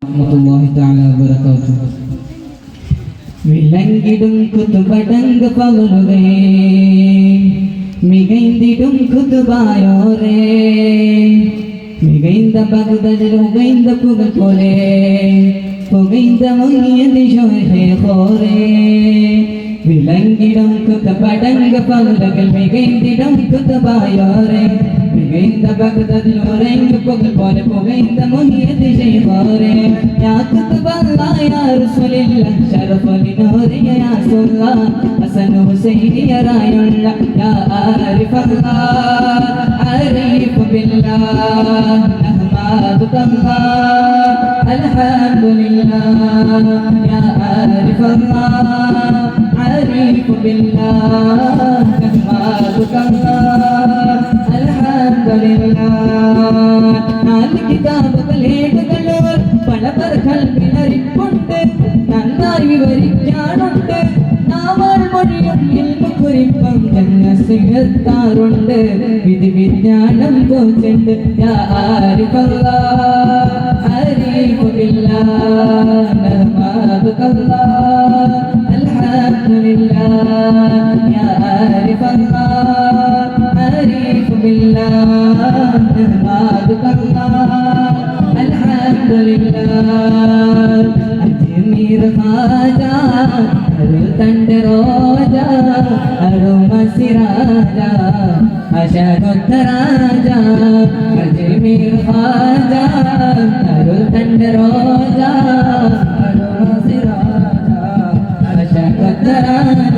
warahmatullahi ta'ala wabarakatuh. വിലങ്ങിടും കുതുബടങ്ക പവളുവേ മികൈന്തിടും കുതുബായോരേ മികൈന്ത ബഗ്ദദിൽ ഉഗൈന്ത പുകൽ പോലെ പുകൈന്ത മുങ്ങിയ ദിശോഹേ ഹോരേ വിലങ്ങിടും കുതുബടങ്ക പവളുകൾ മികൈന്തിടും കുതുബായോരേ മികൈന്ത ബഗ്ദദിൽ ഉഗൈന്ത പുകൽ പോലെ പുകൈന്ത മുങ്ങിയ ദിശേ ഹോരേ യാ കുതുബല്ലാ യാ റസൂലില്ലാ شرف لنور يا رسول الله حسن حسين يا راي الله يا عارف الله عارف بالله نحمدك الله الحمد لله يا عارف الله عارف بالله نحمدك الله الحمد لله നാല് കിതാബുകളേടുകളവർ പലവർ കൽവിലരിപ്പുണ്ട് നന്നായി വിവരിക്കാനുണ്ട് നാവാൾ മൊഴിയും ഇൽമു കുറിപ്പം ജന്നസിഹത്താറുണ്ട് വിധി വിജ്ഞാനം പോച്ചുണ്ട് യാ ആരിഫല്ലാഹ് ആരിഫു ബില്ലാഹ് നഹ്മദുകല്ലാഹ് അൽഹംദുലില്ലാഹ് യാ ആരിഫല്ലാഹ് ആരിഫു ബില്ലാഹ് നഹ്മദുകല്ലാഹ് അൽഹംദുലില്ലാഹ് അജ്മീർ ഖാജാ അരുൾ തണ്ട് റോജ അരുമ സിരാജ അശകൊത്ത രാജ അജ്മീർ ഖാജാ അരുൾ തണ്ട് റോജ അരുമ സിരാജ അശകൊത്ത രാജ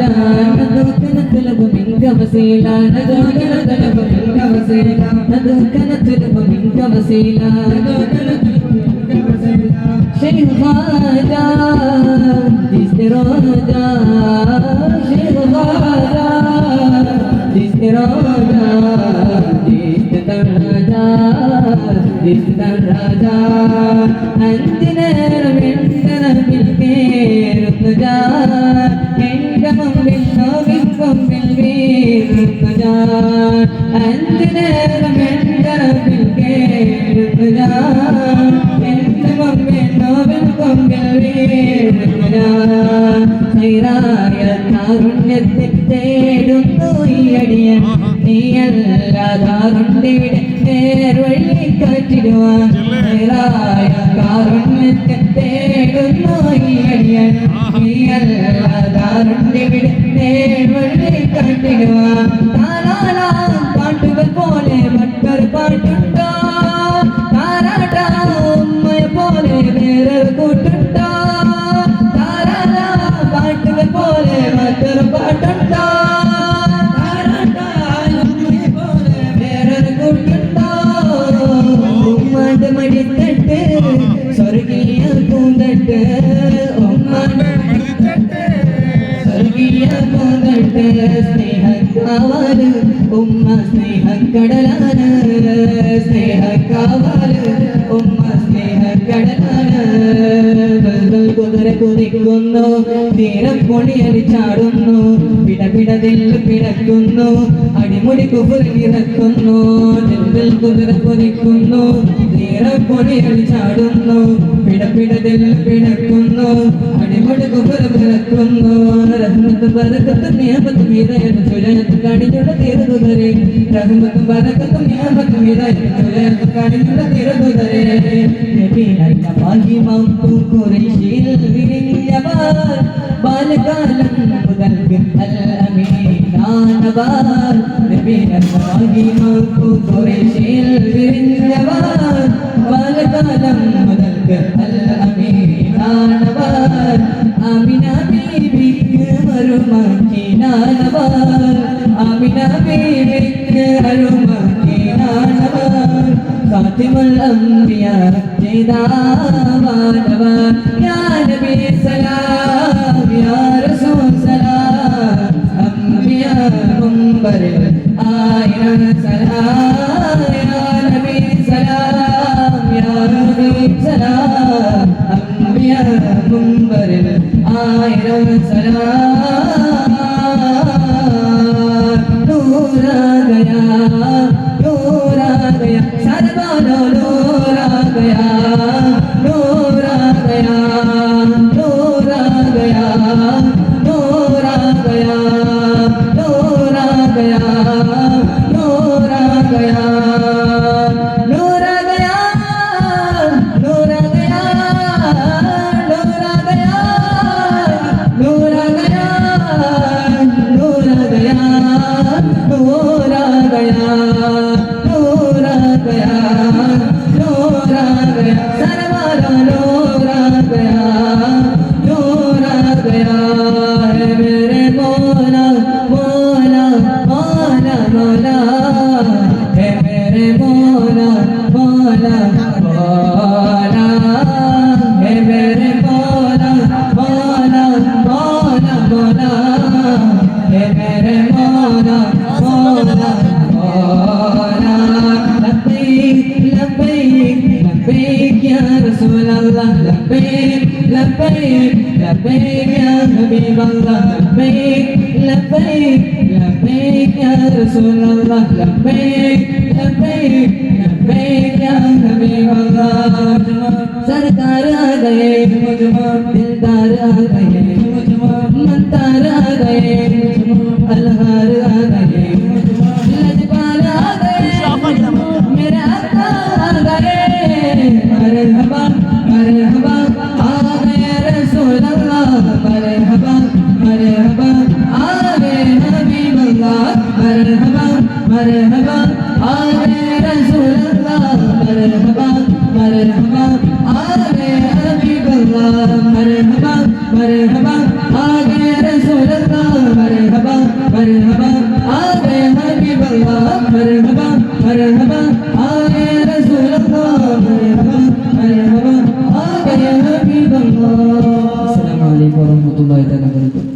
നദുക്കന തുലബു മിൻക വസീല നദുക്കന തുലബു മിൻക വസീല നദുക്കന തുലബു മിൻക വസീല നദുക്കന شيخ خواجة جست روجة شيخ خواجة جست روجة جست درجة جست درجة أنت نار من بالخير النجاة عندهم بالنوبكم بالبير النجاة أنت نار من بالخير النجاة ാരുണ്യത്തെ തേടുന്നു ഈയടിയൻ നീയല്ലാതാറുണ്ടിവിടെ നേർവഴി കാറ്റിടുവാൻ കാരുണ്യത്തെ തേടുന്നു ഈയടിയൻ നീയല്ലാതാറുണ്ടിവിടെ നേർവഴി കാറ്റിടുവാൻ താരാളാ പാട്ടുകൾ പോലെ മറ്റൊരു പാട്ടുണ്ടോ താരാട്ടാ ഉമ്മയെ പോലെ വേറൊരു കൂട്ടുണ്ടോ താരാളാ പാട്ടുകൾ പോലെ മറ്റൊരു പാട്ടുണ്ടോ താരാട്ടാ ഉമ്മയെ പോലെ വേറൊരു കൂട്ടുണ്ടോ ഉമ്മാന്റെ മടിത്തട്ട് സ്വർഗീയ പൂന്തട്ട് ഉമ്മാന്റെ മടിത്തട്ട് സ്വർഗീയ പൂന്തട്ട് സ്നേഹക്കാവാല് ഉമ്മ സ്നേഹക്കടലാണ് സ്നേഹക്കാവാല് ഉമ്മ സ്നേഹക്കടലാണ് കുതിര കുതിക്കുന്നു തീരം പൊടിയടിച്ചാടുന്നു പിടപിടതിൽ പിടക്കുന്നു അടിമുടി കുതിരക്കുന്നു കുതിര കുതിക്കുന്നു തീരം പൊടിയടിച്ചാടുന്നു പിടപിടതിൽ പിടക്കുന്നു അടിമുടി കുതിര പിടക്കുന്നു റഹ്മത്ത് ബറക്കത്ത് നിയമത്ത് മീതയത്ത് ചുഴയത്ത് കാണിച്ചുള്ള തീർന്നുതരേ റഹ്മത്ത് ബറക്കത്ത് നിയമത്ത് മീതയത്ത് ചുഴയത്ത് കാണിച്ചുള്ള തീർന്നുതരേ നബിയല്ല മഹിമം ഖുറൈശിൽ വിരിഞ്ഞവർ ബാലകാലം മുതൽക്ക് അൽ അമീനാനവർ നബിയല്ല മഹിമം ഖുറൈശിൽ വിരിഞ്ഞവർ ബാലകാലം മുതൽക്ക് അൽ അമീനാനവർ ആമിന ബീബിക്ക് മറുമക്കിനാനവർ ആമിന ബീബിക്ക് മറുമക്കിനാനവർ ഫാത്തിമുൽ അംബിയ ജൈദാവാനവർ യാ നബി സലാം യാ റസൂൽ സലാം അംബിയ മുംബറിൽ ആയിരം സലാം യാ നബി സലാം യാ റസൂൽ സലാം അംബിയ മുംബറിൽ ആയിരം സലാം നൂർ ആ गया सरवानो नूर आ गया नूर आ لبيك لبيك لبيك يا حبيب الله لبيك لبيك لبيك يا رسول الله لبيك لبيك لبيك يا حبيب الله सरकार आ गए दिलदार आ गए मंतार आ गए अलहार आ गए लजपाल आ गए मेरा आका आ गए मरहबा मरहबा आ गए रसूल अल्लाह मरहबा मरहबा आ गए हबीब अल्लाह मरहबा मरहबा आ गए रसूल अल्लाह मरहबा मरहबा आ गए हबीब अल्लाह मरहबा मरहबा आ गए रसूल अल्लाह मरहबा मरहबा आ गए हबीब अल्लाह मरहबा मरहबा आ गए रसूल अल्लाह मरहबा मरहबा आ गए हबीब अल्लाह। अस्सलामु अलैकुम warahmatullahi wabarakatuh।